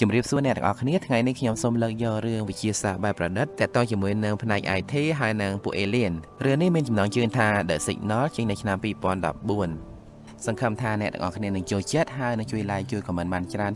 ជំរាបសួរអ្នកទាំងអស់គ្នាថ្ងៃនេះខ្ញុំសូមលើកយករឿងវិទ្យាសាស្ត្របែបប្រឌិតតាក់ទងជាមួយនឹងផ្នែក IT ហើយនឹងពួក Alien រឿងនេះមានចំណងជើងថា The Signal ចេញនៅឆ្នាំ2014សង្ឃឹមថាអ្នកទាំងអស់គ្នានឹងចូលចិត្តហើយនឹងជួយ like ជួយ comment បានច្រើន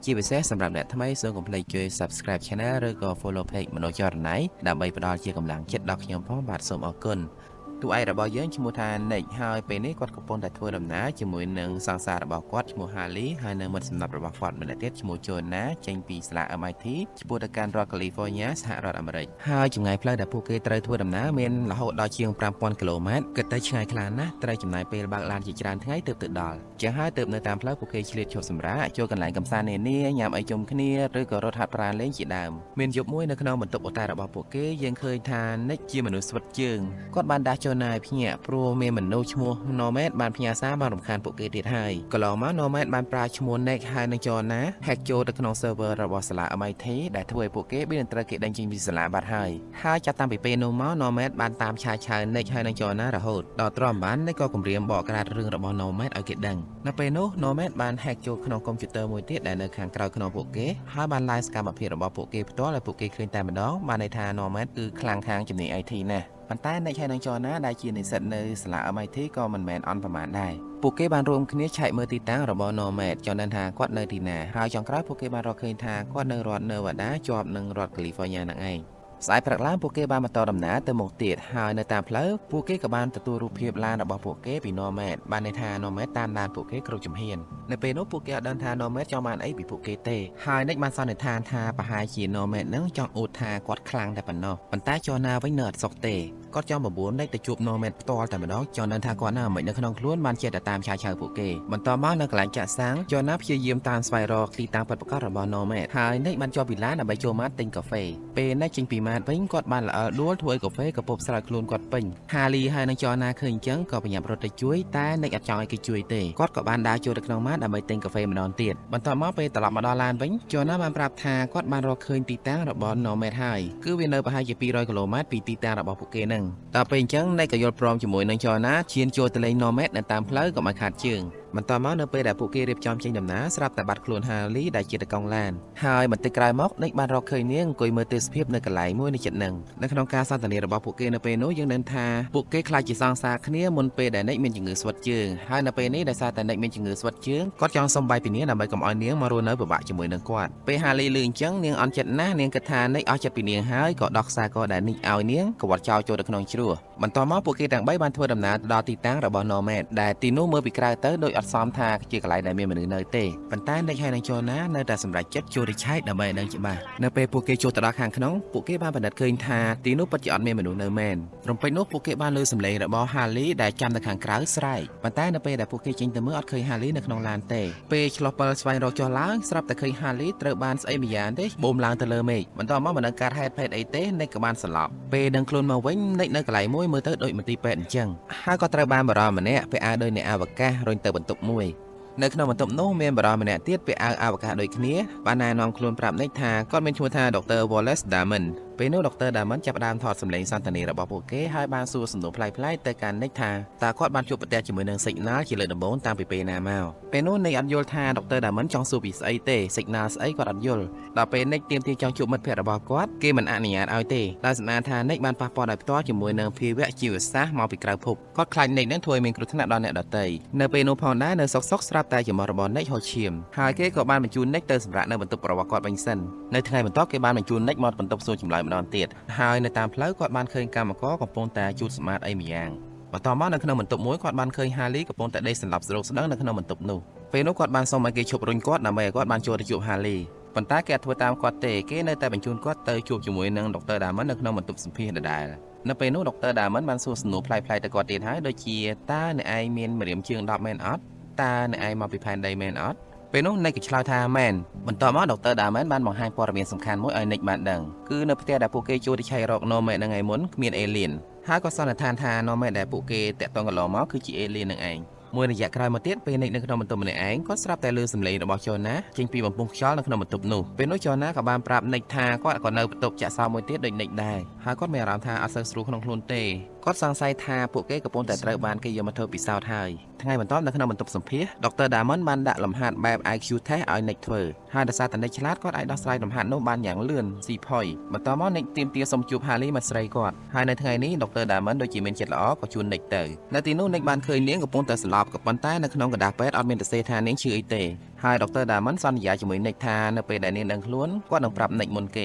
ជាពិសេសសម្រាប់អ្នកថ្មីសូមកុំភ្លេចជួយ subscribe channel ឬក៏ follow page មនោចរណៃដើម្បីផ្ដល់ជាកម្លាំងចិត្តដល់ខ្ញុំផងបាទសូមអរគុណតួឯករបស់យើងឈ្មោះថា Nick ហើយពេលនេះគាត់កំពុងតែធ្វើដំណើរជាមួយនឹងសង្សាររបស់គាត់ឈ្មោះ Harley ហើយនៅមិត្តសម្រាប់របស់គាត់ម្នាក់ទៀតឈ្មោះ Jonah ចេញពីសាលា MIT ឆ្ពោះទៅកាន់រដ្ឋ California សហរដ្ឋអាមេរិកហើយចម្ងាយផ្លូវដែលពួកគេត្រូវធ្វើដំណើរមានរហូតដល់ជាង 5000 គីឡូម៉ែត្រគិតទៅឆ្ងាយខ្លាំងណាស់ត្រូវចំណាយពេលបើកឡានជាច្រើនថ្ងៃទើបទៅដល់ចឹងហើយទើបនៅតាមផ្លូវពួកគេឆ្លៀតឈប់សម្រាកចូលកន្លែងកម្សាន្តនានាញ៉ាំអីជុំគ្នាឬក៏រត់ហាត់ប្រាណលេងជាដើមមានយប់មួយនៅក្នុងបន្ទប់អូតែរបស់ពួកគេយើងឃើញថា Nick ជាមនុស្សស្វិតជើងគាត់បានដាស់ Jonah ឲ្យភ្ញាក់ព្រោះមានមនុស្សឈ្មោះ Nomad បានផ្ញើសារបានរំខានពួកគេទៀតហើយកន្លងមក Nomad បានប្រើឈ្មោះ Nick ហើយនឹង Jonah hack ចូលទៅក្នុង server របស់សាលា MIT ដែលធ្វើឲ្យពួកគេមានត្រូវគេដេញចេញពីសាលាបាត់ហើយចាប់តាំងពីពេលនោះមក Nomad បានតាមឆាយឆៅ Nick ហើយនឹង Jonah រហូតដល់ទ្រាំបាន Nick ក៏គម្រាមបកក្រាតរឿងរបស់ Nomad ឲ្យគេដឹងនៅពេលនោះ Nomad បាន hack ចូលក្នុងកុំព្យូទ័រមួយទៀតដែលនៅខាងក្រៅក្នុងពួកគេហើយបាន live សកម្មភាពរបស់ពួកគេផ្ទាល់ឲ្យពួកគេឃើញតែម្ដងបានន័យថា Nomad គឺខ្លាំងខាងជំនាញ IT ណាស់ប៉ុន្តែ Nick ហើយនឹង Jonah ដែលជានិស្សិតនៅសាលា MIT ក៏មិនមែនអន់ប្រមាណដែរពួកគេបានរួមគ្នាឆែកមើលទីតាំងរបស់ Nomad ចង់ដឹងថាគាត់នៅទីណាហើយចុងក្រោយពួកគេបានរកឃើញថាគាត់នៅរដ្ឋ Nevada ជាប់នឹងរដ្ឋ California ហ្នឹងឯងស្អែកព្រឹកឡើងពួកគេបានបន្តដំណើរទៅមុខទៀតហើយនៅតាមផ្លូវពួកគេក៏បានទទួលរូបភាពឡានរបស់ពួកគេពី Nomad បានន័យថា Nomad តាមដានពួកគេគ្រប់ជំហាននៅពេលនោះពួកគេអត់ដឹងថា Nomad ចង់បានអីពីពួកគេទេហើយ Nick បានសន្និដ្ឋានថាប្រហែលជា Nomad នឹងចង់អួតថាគាត់ខ្លាំងតែប៉ុណ្ណោះប៉ុន្តែ Jonah វិញនៅអត់សុខទេគាត់ចង់បបួល Nick ទៅជួប Nomad ផ្ទាល់តែម្ដងចង់ដឹងថាគាត់ណាមិននៅក្នុងខ្លួនបានចេះតែតាមឆាយឆៅពួកគេបន្តមកនៅកន្លែងចាក់សាំង Jonah ព្យាយាមតាមស្វែងរកទីតាំងពិតប្រាកដរបស់ Nomad ហើយ Nick បានជាប់ពីឡានដើម្បីចូលម៉ាតទិញកាហ្វេពេល Nick ចេញពីម៉ាតវិញគាត់បានល្អដួលធ្វើឲ្យកាហ្វេកពប់ស្រោចខ្លួនគាត់ពេញ Harley ហើយនឹង Jonah ឃើញអញ្ចឹងក៏ប្រញាប់រត់ទៅជួយតែ Nick អត់ចង់ឲ្យគេជួយទេគាត់ក៏បានដើរចូលទៅក្នុងម៉ាតដើម្បីទិញកាហ្វេម្ដងទៀតបន្តមកពេលត្រឡប់មកដល់ឡានវិញ Jonah បានប្រាប់ថាគាត់បានរកឃើញទីតាំងរបស់ Nomad ហើយគឺវានៅប្រហែលជា200 គីឡូម៉ែត្រពីទីតាំងរបស់ពួកគេនឹងដល់ពេលអញ្ចឹង Nick ក៏យល់ព្រមជាមួយនឹង Jonah ឈានចូលទៅលេង Nomad នៅតាមផ្លូវក៏មិនខាតជើងបន្តមកនៅពេលដែលពួកគេរៀបចំចេញដំណើរស្រាប់តែបាត់ខ្លួន Harley ដែលជាតកង់ឡានហើយបន្តិចក្រោយមក Nick បានរកឃើញនាងអង្គុយមើលទេសភាពនៅកន្លែងមួយនៅជិតនឹងនៅក្នុងការសន្ទនារបស់ពួកគេនៅពេលនោះយើងដឹងថាពួកគេខ្លាចជាសង្សារគ្នាមុនពេលដែល Nick មានជំងឺស្វិតជើងហើយនៅពេលនេះដោយសារតែ Nick មានជំងឺស្វិតជើងគាត់ចង់សុំបាយពីនាងដើម្បីកុំឲ្យនាងមករស់នៅពិបាកជាមួយនឹងគាត់ពេល Harley ឮអញ្ចឹងនាងអន់ចិត្តណាស់នាងគិតថា Nick អស់ចិត្តពីនាងហើយក៏ដោះខ្សែកដែល Nick ឲ្យនាងគាត់ចោលចូលទៅក្នុងជ្រោះបន្តមកពួកគេទាំង3បានធ្វើដំណើរដល់ទីតាំងរបស់ Nomad ដែលទីនោះមើលពីក្រៅទៅដូចអត់សមថាជាកន្លែងដែលមានមនុស្សនៅទេប៉ុន្តែ Nick ហើយនឹង Jonah នៅតែសម្រេចចិត្តចូលទៅឆែកដើម្បីដឹងច្បាស់នៅពេលពួកគេចូលទៅដល់ខាងក្នុងពួកគេបានពិនិត្យឃើញថាទីនោះពិតជាអត់មានមនុស្សនៅមែនត្រឹមពេលនោះពួកគេបានឮសំឡេងរបស់ Harley ដែលចាំនៅខាងក្រៅស្រែកប៉ុន្តែនៅពេលដែលពួកគេចេញទៅមើលអត់ឃើញ Harley នៅក្នុងឡានទេពេលឆ្លោះពិលស្វែងរកចុះឡើងស្រាប់តែឃើញ Harley ត្រូវបានស្អីម្យ៉ាងទេបូមឡើងទៅលើមេឃបន្តមកមិនដឹងកើតហេតុភេទអីទេ Nick ក៏បានស្លាប់ពេលដឹងខ្លួនមកវិញ Nick នៅកន្លែងមួយមើលទៅដូចមន្ទីរពេទ្យអញ្ចឹងហើយក៏ត្រូវបានបរិយាម្នាក់ពាក់អាវដូចអ្នកអវកាសរុញទៅបន្ទប់មួយនៅក្នុងបន្ទប់នោះមានបរិយាម្នាក់ទៀតពាក់អាវអវកាសដូចគ្នាបានណែនាំខ្លួនប្រាប់ Nick ថាគាត់មានឈ្មោះថា Dr. Wallace Diamondពេលនោះ Dr. Diamond ចាប់ផ្ដើមថតសម្លេងសន្ទនារបស់ពួកគេហើយបានសួរសំណួរប្លែកៗទៅកាន់ Nick ថាតើគាត់បានជួបប្រទះជាមួយនឹង Signal ជាលើកដំបូងតាំងពីពេលណាមកពេលនោះ Nick អត់យល់ថា Dr. Diamond ចង់សួរពីស្អីទេ Signal ស្អីគាត់អត់យល់ដល់ពេល Nick ទាមទារចង់ជួបមិត្តភក្តិរបស់គាត់គេមិនអនុញ្ញាតឲ្យទេដោយសំអានថា Nick បានប៉ះពាល់ដោយផ្ទាល់ជាមួយនឹងភាវៈជីវសាស្ត្រមកពីក្រៅភពគាត់ខ្លាច Nick នឹងធ្វើឲ្យមានគ្រោះថ្នាក់ដល់អ្នកដទៃនៅពេលនោះផងដែរនៅសុកស្រាប់តែចំរបស់ Nick ហូរឈាមហើយគេក៏បានបញ្ជូន Nick ទៅសម្រាប់នៅបន្ទប់របស់គាត់វិញសិននៅថ្ងៃបន្ទាប់គេបានបញ្ជូន Nick មកបន្ទប់សួរចម្លើយម្ដងទៀតហើយនៅតាមផ្លូវគាត់បានឃើញកម្មករកំពុងតែជូតសម្អាតអីម្យ៉ាងបន្តមកនៅក្នុងបន្ទប់មួយគាត់បានឃើញ Harley កំពុងតែដេកសន្លប់ស្រុកស្ដឹងនៅក្នុងបន្ទប់នោះពេលនោះគាត់បានសុំឲ្យគេឈប់រុញគាត់ដើម្បីឲ្យគាត់បានចូលទៅជួប Harley ប៉ុន្តែគេអត់ធ្វើតាមគាត់ទេគេនៅតែបញ្ជូនគាត់ទៅជួបជាមួយនឹង Dr. Diamond នៅក្នុងបន្ទប់សម្ភាសដដែលនៅពេលនោះ Dr. Diamond បានសួរសំណួរប្លែកៗទៅគាត់ទៀតហើយដូចជាតើអ្នកឯងមានម្រាមជើង10មែនអត់តើអ្នកឯងមកពីផែនដីមែនអត់ពេលនោះ Nick ក៏ឆ្លើយថាមែនបន្តមក Dr. Diamond បានបង្ហាញព័ត៌មានសំខាន់មួយឲ្យ Nick បានដឹងគឺនៅផ្ទះដែលពួកគេចូលទៅឆែករក Nomad នៅថ្ងៃមុនគ្មាន Alien ហើយក៏សន្និដ្ឋានថា Nomad ដែលពួកគេតាក់ទងកន្លងមកគឺជា Alien នឹងឯងមួយរយៈក្រោយមកទៀតពេល Nick នៅក្នុងបន្ទប់ម្នាក់ឯងគាត់ស្រាប់តែឮសំឡេងរបស់ Jonah ចេញពីបំពង់ខ្យល់នៅក្នុងបន្ទប់នោះពេលនោះ Jonah ក៏បានប្រាប់ Nick ថាគាត់ក៏នៅបន្ទប់ចាក់សោមួយទៀតដូច Nick ដែរហើយគាត់មានអារម្មណ៍ថាអត់សូវស្រួលក្នុងខ្លួនទេ គាត់សង្ស័យថាពួកគេកំពុងតែត្រូវបានគេយកមកធ្វើពិសោធន៍ហើយថ្ងៃបន្ទាប់នៅក្នុងបន្ទប់សម្ភាសន៍ដុកទ័រ Diamond បានដាក់លំហាត់បែប IQ test ឲ្យ Nick ធ្វើហើយដោយសារតែ Nick ឆ្លាតគាត់អាចដោះស្រាយលំហាត់នោះបានយ៉ាងលឿនស៊ីផុយបន្ទាប់មក Nick ទាមទារសុំជួប Harley មាត់ស្រីគាត់ហើយនៅថ្ងៃនេះដុកទ័រ Diamond ដូចជាមានចិត្តល្អក៏ជួល Nick ទៅនៅទីនោះ Nick បានឃើញនាងកំពុងតែស្លាប់ក៏ប៉ុន្តែនៅក្នុងកណ្ដាស់ពេទ្យអត់មានទៅសេថានាងឈឺអីទេហើយដុកទ័រ Diamond សន្យាជាមួយ Nick ថានៅពេលដែលនាងដឹងខ្លួនគាត់នឹងប្រាប់ Nick មុនគ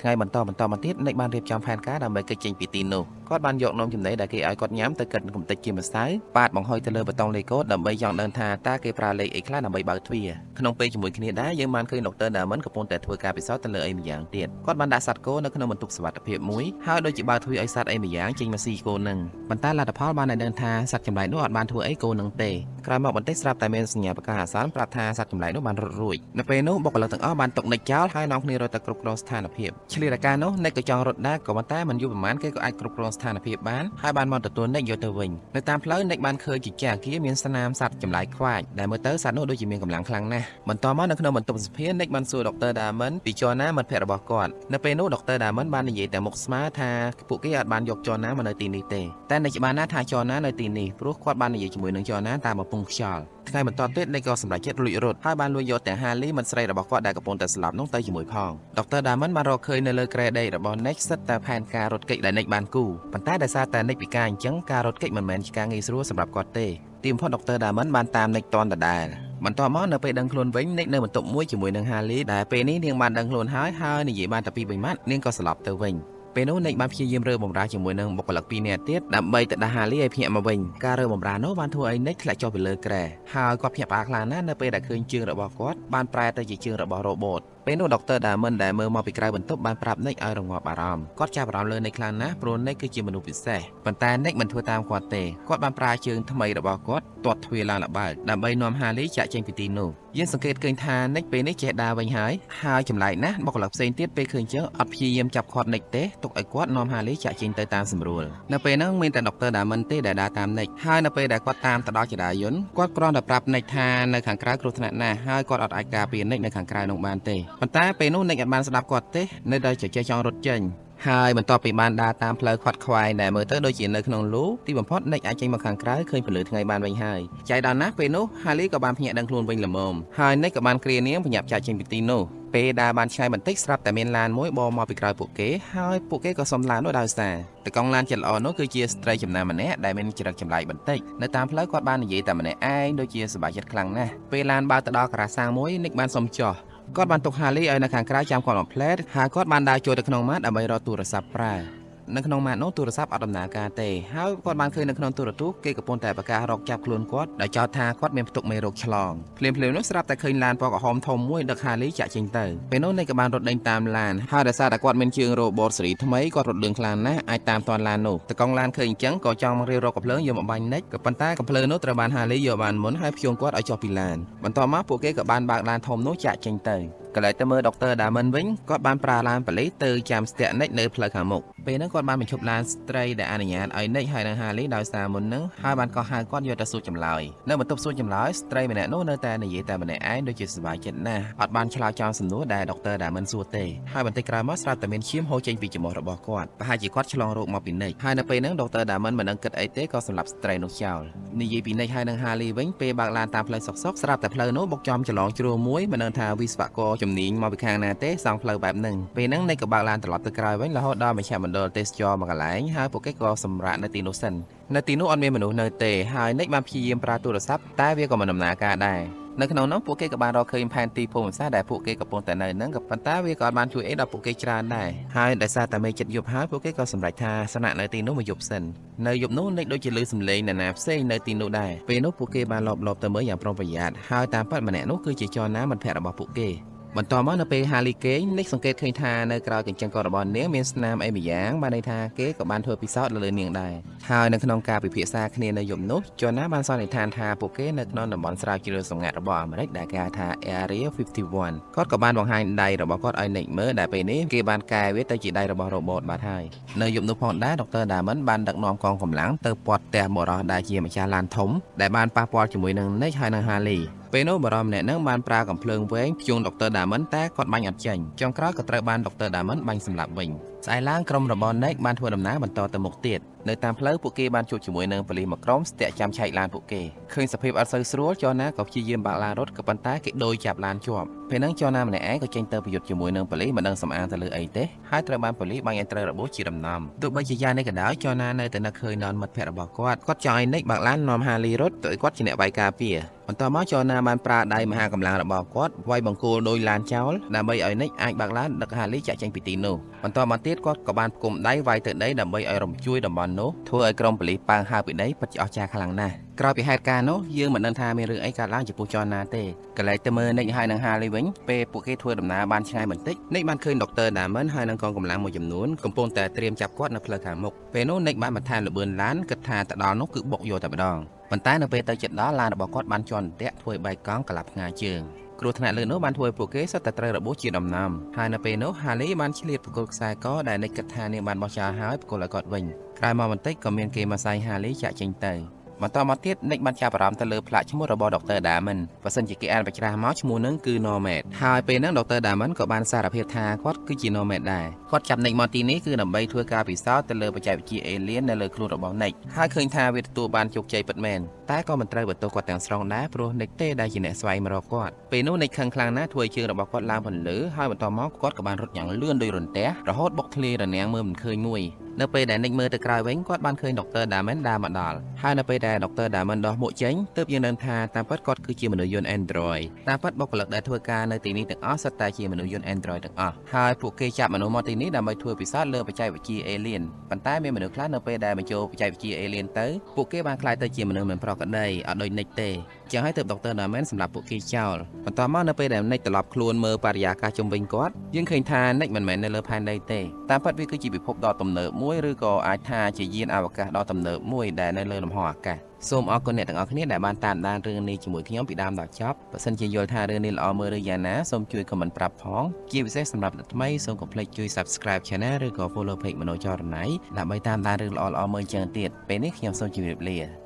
េថ្ងៃបន្តមកទៀត Nick បានរៀបចំផែនការដើម្បីគេចចេញពីទីនោះគាត់បានយកនំចំណីដែលគេឲ្យគាត់ញ៉ាំទៅកិនកំទេចជាម្សៅប៉ាតបង្ហុយទៅលើបេតុងលេខូដើម្បីចង់ដឹងថាតើគេប្រើលេខអីខ្លះដើម្បីបើកទ្វារក្នុងពេលជាមួយគ្នាដែរយើងបានឃើញដុកទ័រ Diamond កំពុងតែធ្វើការពិសោធន៍ទៅលើអីម្យ៉ាងទៀតគាត់បានដាក់សត្វគោនៅក្នុងបន្ទប់សុវត្ថិភាពមួយហើយដូចជាបើកទ្វារឲ្យសត្វអីម្យ៉ាងចេញមកស៊ីគោនឹងប៉ុន្តែលទ្ធផលបានឲ្យដឹងថាសត្វចម្លែកនោះអត់បានធ្វើអីគោនឹងទេក្រោយមកបន្តិចស្រាប់តែមានសញ្ញាប្រកាសអាសន្នប្រាប់ថាសត្វចម្លែកនោះបានរត់រួចនៅពេលនោះបុគ្គលិកទាំងអស់បានຕົកNickចោលហើយនាំគ្នារត់ទៅគ្រប់គ្រងស្ថានភាពឆ្លៀតការនោះ Nick ក៏ចង់រត់ដែរក៏ប៉ុន្តែមិនយូរប៉ុន្មានគេក៏អាចគ្រប់គ្រងស្ថានភាពបានហើយបានមកទទួល Nick យកទៅវិញនៅតាមផ្លូវ Nick បានឃើញជាអគារមានស្នាមសត្វចម្លែកខ្វាចដែលមើលទៅសត្វនោះដូចជាមានកម្លាំងខ្លាំងណាស់បន្តមកនៅក្នុងបន្ទប់សម្ភារ Nick បានសួរដុកទ័រ Diamond ពីចរណាមិត្តភក្តិរបស់គាត់នៅពេលនោះដុកទ័រ Diamond បាននិយាយតែមុខស្មើថាពួកគេអាចបានយកចរណាមកនៅទីនេះទេតែ Nick ច្បាស់ណាស់ថាចរណានៅទីនេះព្រោះគាត់បាននិយាយជាមួយនឹងចរណាតាមបំពង់ខ្យល់ថ្ងៃបន្តទៀត Nick ក៏សម្រេចចិត្តលួចរត់ហើយបានលួចយកទាំង Harley មិត្តស្រីរបស់គាត់ដែលកំពុងតែស្លាប់នោះទៅជាមួយផងដុកទ័រ Diamond បានរកឃើញនៅលើក្រែដេករបស់ Nick សិតតែផែនការរត់គេចដែល Nick បានគូប៉ុន្តែដោយសារតែ Nick ពិការអញ្ចឹងការរត់គេចមិនមែនជាការងាយស្រួលសម្រាប់គាត់ទេទីបំផុតដុកទ័រ Diamond បានតាម Nick ទាន់ដដែលបន្ទាប់មកនៅពេលដឹងខ្លួនវិញ Nick នៅបន្ទប់មួយជាមួយនឹង Harley ដែលពេលនេះនាងបានដឹងខ្លួនហើយនិយាយបានតែពី3ម៉ាត់នាងក៏ស្លាប់ទៅវិញពេលនោះ Nick បានព្យាយាមរើបម្រើជាមួយនឹងបុគ្គលិក2នាក់ទៀតដើម្បីទៅដាក់ Harley ឲ្យភ្ញាក់មកវិញការរើបម្រើនោះបានធ្វើឲ្យ Nick ធ្លាក់ចុះពីលើគ្រែហើយគាត់ភ្ញាក់ផ្អើលខ្លាំងណាស់នៅពេលដែលឃើញជើងរបស់គាត់បានប្រែទៅជាជើងរបស់ robot ពេលនោះដុកទ័រ Diamond ដែលមើលមកពីក្រៅបន្ទប់បានប្រាប់ Nick ឲ្យរងាប់អារម្មណ៍គាត់ចាប់អារម្មណ៍លើ Nick ខ្លាំងណាស់ព្រោះ Nick គឺជាមនុស្សពិសេសប៉ុន្តែ Nick មិនធ្វើតាមគាត់ទេគាត់បានប្រើជើងថ្មីរបស់គាត់ទាត់ទ្វារឡើងល្បើកដើម្បីនាំ Harley ចាក់ចេញពីទីនោះយើងសង្កេតឃើញថា Nick ពេលនេះចេះដើរវិញហើយចម្លែកណាស់បុគ្គលិកផ្សេងទៀតពេលឃើញចឹងអត់ព្យាយាមចាប់ឃាត់ Nick ទេទុកឲ្យគាត់នាំ Harley ចាក់ចេញទៅតាមស្រួលនៅពេលហ្នឹងមានតែដុកទ័រ Diamond ទេដែលដើរតាម Nick ហើយនៅពេលដែលគាត់តាមទៅដល់ចរាយន្តគាត់គ្រាន់តែប្រាប់ Nick ថានៅខាងក្រៅគ្រោះថ្នាក់ណាស់ហើយគាត់អត់អាចការពារ Nick នៅខាងក្រៅនោះបានទេប៉ុន្តែពេលនោះ Nick អត់បានស្ដាប់គាត់ទេនៅតែចេះចង់រត់ចេញហើយបន្ទាប់ពីបានដើរតាមផ្លូវខ្វាត់ខ្វាយដែលមើលទៅដូចជានៅក្នុងលូទីបំផុត Nick អាចចេញមកខាងក្រៅឃើញពន្លឺថ្ងៃបានវិញហើយចៃដន្យណាស់ពេលនោះ Harley ក៏បានភ្ញាក់ដឹងខ្លួនវិញល្មមហើយ Nick ក៏បានគ្រានាងប្រញាប់ចាក់ចេញពីទីនោះពេលដើរបានឆ្ងាយបន្តិចស្រាប់តែមានឡានមួយបរមកពីក្រោយពួកគេហើយពួកគេក៏សុំឡាននោះដោយសារតកង់ឡានចិត្តល្អនោះគឺជាស្ត្រីចំណាម្នាក់ដែលមានចរិតចម្លែកបន្តិចនៅតាមផ្លូវគាត់បាននិយាយតែម្នាក់ឯងដូចជាសប្បាយចិត្តខ្លាំងណាស់ពេលឡានបើកទៅដល់ការ៉ាសាំងមួយ Nick បានសុំចុះគាត់បានទុក Harley ឲ្យនៅខាងក្រៅចាំគាត់មកផ្លែតហើយគាត់បានដើរចូលទៅក្នុងម៉ាតដើម្បីរកទូរស័ព្ទប្រើនៅក្នុងម៉ាតនោះទូរស័ព្ទអត់ដំណើរការទេហើយគាត់បានឃើញនៅក្នុងទូរទស្សន៍គេកំពុងតែប្រកាសរកចាប់ខ្លួនគាត់ដោយចោទថាគាត់មានផ្ទុកមេរោគឆ្លងភ្លាមនោះស្រាប់តែឃើញឡានពណ៌ក្រហមធំមួយដឹក Harley ចាក់ចេញទៅពេលនោះ Nick ក៏បានរត់ដេញតាមឡានហើយដោយសារតែគាត់មានជើង robot ស៊េរីថ្មីគាត់រត់លឿនខ្លាំងណាស់អាចតាមទាន់ឡាននោះតកង់ឡានឃើញអញ្ចឹងក៏ចង់រៀបរកកំភ្លើងយកមកបាញ់ Nick ក៏ប៉ុន្តែកំភ្លើងនោះត្រូវបាន Harley យកបានមុនហើយព្យួងគាត់ឲ្យចុះពីឡានបន្ទាប់មកពួកគេក៏បានបើកឡានធំនោះចាក់ចេញទៅកន្លែងទៅមើលដុកទ័រ Diamond វិញគាត់បានប្រើឡានប៉ូលីសទៅចាំស្ទាក់ Nick នៅផ្លូវខាងមុខពេលហ្នឹងគាត់បានបញ្ឈប់ឡានស្ត្រីដែលអនុញ្ញាតឲ្យ Nick ហើយនិង Harley ដោយសារមុនហ្នឹងហើយបានកោះហៅគាត់យកទៅសួរចម្លើយនៅបន្ទប់សួរចម្លើយស្ត្រីម្នាក់នោះនៅតែនិយាយតែម្នាក់ឯងដូចជាសប្បាយចិត្តណាស់អត់បានឆ្លើយចំសំណួរដែលដុកទ័រ Diamond សួរទេហើយបន្តិចក្រោយមកស្រាប់តែមានឈាមហូរចេញពីច្រមុះរបស់គាត់ប្រហែលជាគាត់ឆ្លងរោគមកពី Nick ហើយនៅពេលហ្នឹងដុកទ័រ Diamond មិនដឹងគិតអីទេក៏សម្លាប់ស្ត្រីនោះចោលនិយាយពី Nick ហើយនិង Harley វិញពេលបើកឡានតាមផ្លូវសុកស្រាប់តែផ្លូវនោះបុកចំច្រឡងជ្រួមួយមិនដឹងថាវិស្វករជំនាញមកពីខាងណាទេសង់ផ្លូវបែបហ្នឹងពេលហ្នឹង Nick ក៏បើកឡានត្រឡប់ទៅក្រោយវិញរហូតដល់មជ្ឈមណ្ឌលទេសចរមកកន្លែងហើយពួកគេក៏សម្រាកនៅទីនោះសិននៅទីនោះអត់មានមនុស្សនៅទេហើយ Nick បានព្យាយាមប្រើទូរស័ព្ទតែវាក៏មិនដំណើរការដែរនៅក្នុងនោះពួកគេក៏បានរកឃើញផែនទីភូមិសាស្ត្រដែលពួកគេកំពុងតែនៅហ្នឹងក៏ប៉ុន្តែវាក៏អត់បានជួយអីដល់ពួកគេច្រើនដែរហើយដោយសារតែមេចិត្តយប់ហើយពួកគេក៏សម្រេចថាស្នាក់នៅទីនោះមួយយប់សិននៅយប់នោះ Nick ដូចជាឮសំឡេងនរណាផ្សេងនៅទីនោះដែរពេលនោះពួកគេបានលបទៅមើលយ៉ាងប្រុងប្រយ័ត្នហើយតាមពិតម្នាក់នោះគឺជាចរណាមិត្តភក្តិរបស់ពួកគេបន្ទាប់មកនៅពេល Harley គេង Nick សង្កេតឃើញថានៅក្រៅកញ្ចឹងករបស់នាងមានស្នាមអីម្យ៉ាងបានន័យថាគេក៏បានធ្វើពិសោធន៍លើនាងដែរហើយនៅក្នុងការពិភាក្សាគ្នានៅយប់នោះចរណាបានសន្និដ្ឋានថាពួកគេនៅក្នុងតំបន់ស្រាវជ្រាវសម្ងាត់របស់អាមេរិកដែលគេហៅថា Area 51គាត់ក៏បានបង្ហាញដៃរបស់គាត់ឲ្យ Nick មើលដែលពេលនេះគេបានកែវាទៅជាដៃរបស់ robot បាត់ហើយនៅយប់នោះផងដែរ Dr. Diamond បានដឹកនាំកងកម្លាំងទៅព័ទ្ធផ្ទះបុរសដែលជាម្ចាស់ឡានធំដែលបានប៉ះពាល់ជាមួយនឹង Nick ហើយនឹង Harleyពេលនោះបារម្ភម្នាក់នឹងបានប្រើកំភ្លើងវែងព្យួងដុកទ័រ Diamond តែគាត់បាញ់អត់ចេញចុងក្រោយក៏ត្រូវបានដុកទ័រ Diamondបាញ់សម្លាប់វិញ ស្អែកឡើងក្រុមរបស់ Nick បានធ្វើដំណើរបន្តទៅមុខទៀតនៅតាមផ្លូវពួកគេបានជួបជាមួយនឹងប៉ូលីសមួយក្រុមស្ទាក់ចាំឆែកឡានពួកគេឃើញសភាពអត់សូវស្រួលចណាក៏ព្យាយាមបើកឡានរត់ក៏ប៉ុន្តែគេដូរចាប់ឡានជាប់ពេលហ្នឹងចណាម្នាក់ឯងក៏ចេញទៅប្រយុទ្ធជាមួយនឹងប៉ូលីសមិនដឹងសំអាងទៅលើអីទេហើយត្រូវបានប៉ូលីសបាញ់ឲ្យត្រូវរបួសជាដំណំទោះបីជាយ៉ាងនេះក៏ដោយចណានៅតែនឹកឃើញដល់មិត្តភក្តិរបស់គាត់ចង់ឲ្យ Nick បើកឡាននាំហាលីរត់ទៅឲ្យគាត់ជាអ្នកវាយការពារបន្តមកចណាបានប្រើដៃមហាកម្លាំងរបស់គាត់វាយបង្គោលដោយឡានចោលដើម្បីឲ្យ Nick អាចបើកឡានដឹកហាលីចាក់ចេញពីទីនោះបន្តមកទៀតគាត់ក៏បានផ្គុំដៃវាយទៅដីដើម្បីឲ្យរំជួយតំបន់នោះធ្វើឲ្យក្រុមប៉ូលីសប៉ាងហើរពីដីពិតជាអស្ចារ្យខ្លាំងណាស់ក្រោយពីហេតុការណ៍នោះយើងមិនដឹងថាមានរឿងអីកើតឡើងចំពោះចណាទេកន្លែងទៅមើល Nick ហើយនឹងហាលីវិញពេលពួកគេធ្វើដំណើរបានឆ្ងាយបន្តិច Nick បានឃើញដុកទ័រ Damon ហើយនឹងកងកម្លាំងមួយចំនួនកំពុងតែត្រៀមចាប់គាត់នៅផ្លូវខាងមុខពេលនោះ Nick បានបន្ថែមល្បឿនឡានគិតថាទៅដល់នោះគឺបុកយកតែម្ដងប៉ុន្តែនៅពេលទៅជិតដល់ឡានរបស់គាត់បានជន់តាក់ធ្វើឲ្យបែកកង់កលាប់ផ្ងាជើងគ្រោះថ្នាក់លើនោះបានធ្វើឲ្យពួកគេសុទ្ធតែត្រូវរបួសជាដំណំហើយនៅពេលនោះហាលីបានឆ្លៀតបកគលខ្សែកដែល Nick គិតថានាងបានបោះចោលហើយបកគលឲ្យគាត់វិញក្រោយមកបន្តិចក៏មានគេមកសាយហាលីចាក់ចេញទៅបន្តមកទៀត Nick បានចាប់អារម្មណ៍ទៅលើផ្លាកឈ្មោះរបស់ដុកទ័រ Damon បើសិនជាគេអានបច្រាស់មកឈ្មោះនឹងគឺ Nomad ហើយពេលហ្នឹងដុកទ័រ Damon ក៏បានសារភាពថាគាត់គឺជា Nomad ដែរគាត់ចាប់ Nick មកទីនេះគឺដើម្បីធ្វើការពិសោធន៍ទៅលើបច្ចេកវិទ្យា Alien នៅលើខ្លួនរបស់ Nick ហើយឃើញថាវាទទួលបានជោគជ័យពិតមែនតែក៏មិនត្រូវបន្ទោសគាត់ទាំងស្រុងដែរព្រោះ Nick ទេដែលជាអ្នកស្វែងរកគាត់ពេលនោះ Nick ខឹងខ្លាំងណាស់ធ្វើឲ្យជើងរបស់គាត់ឡើងពន្លឺហើយបន្តមកគាត់ក៏បានរត់យ៉ាងលឿនដោយរន្ទះរហូតបុកធ្លាយរនាំងមើលមិនឃើញមួយនៅពេលដែល Nick មើលទៅក្រោយវិញគាត់បានឃើញដុកទ័រ Damon ដើរមកដល់ហើយនៅពេលដែលដុកទ័រ Damon ដោះមួកចេញទើបយើងដឹងថាតាមពិតគាត់គឺជាមនុស្សយន្ត Android តាមពិតបុគ្គលិកដែលធ្វើការនៅទីនេះទាំងអស់សុទ្ធតែជាមនុស្សយន្ត Android ទាំងអស់ហើយពួកគេចាប់មនុស្សមកទីនេះដើម្បីធ្វើពិសោធន៍លើបច្ចេកវិទ្យា Alien ប៉ុន្តែមានមនុស្សខ្លះនៅពេលដែលបញ្ចូលបច្ចេកវិទ្យា Alien ទៅពួកគេបានក្លាយទៅជាមនុស្សមិនប្រក្រតីអត់ដូច Nick ទេចឹងហើយទើបដុកទ័រ Damon សម្រាប់ពួកគេចោលបន្តមកនៅពេលដែល Nick ត្រឡប់ខ្លួនមើលបរិយាកាសជុំវិញគាត់យើងឃើញថា Nick មិនមែននៅលើផែនដីទេតាមពិតវាគឺជាពិភពដ៏ទំនើបមួយឬក៏អាចថាជាយានអវកាសដ៏ទំនើបមួយដែលនៅលើលំហអាកាសសូមអរគុណអ្នកទាំងអស់គ្នាដែលបានតាមដានរឿងនេះជាមួយខ្ញុំពីដើមដល់ចប់បើសិនជាយល់ថារឿងនេះល្អមើលឬយ៉ាងណាសូមជួយ comment ប្រាប់ផងជាពិសេសសម្រាប់អ្នកថ្មីសូមកុំភ្លេចជួយ subscribe channel ឬក៏ follow page មនោចរណៃដើម្បីតាមដានរឿងល្អៗមើលចឹងទៀតពេលនេះខ្ញុំសូមជម្រាបលា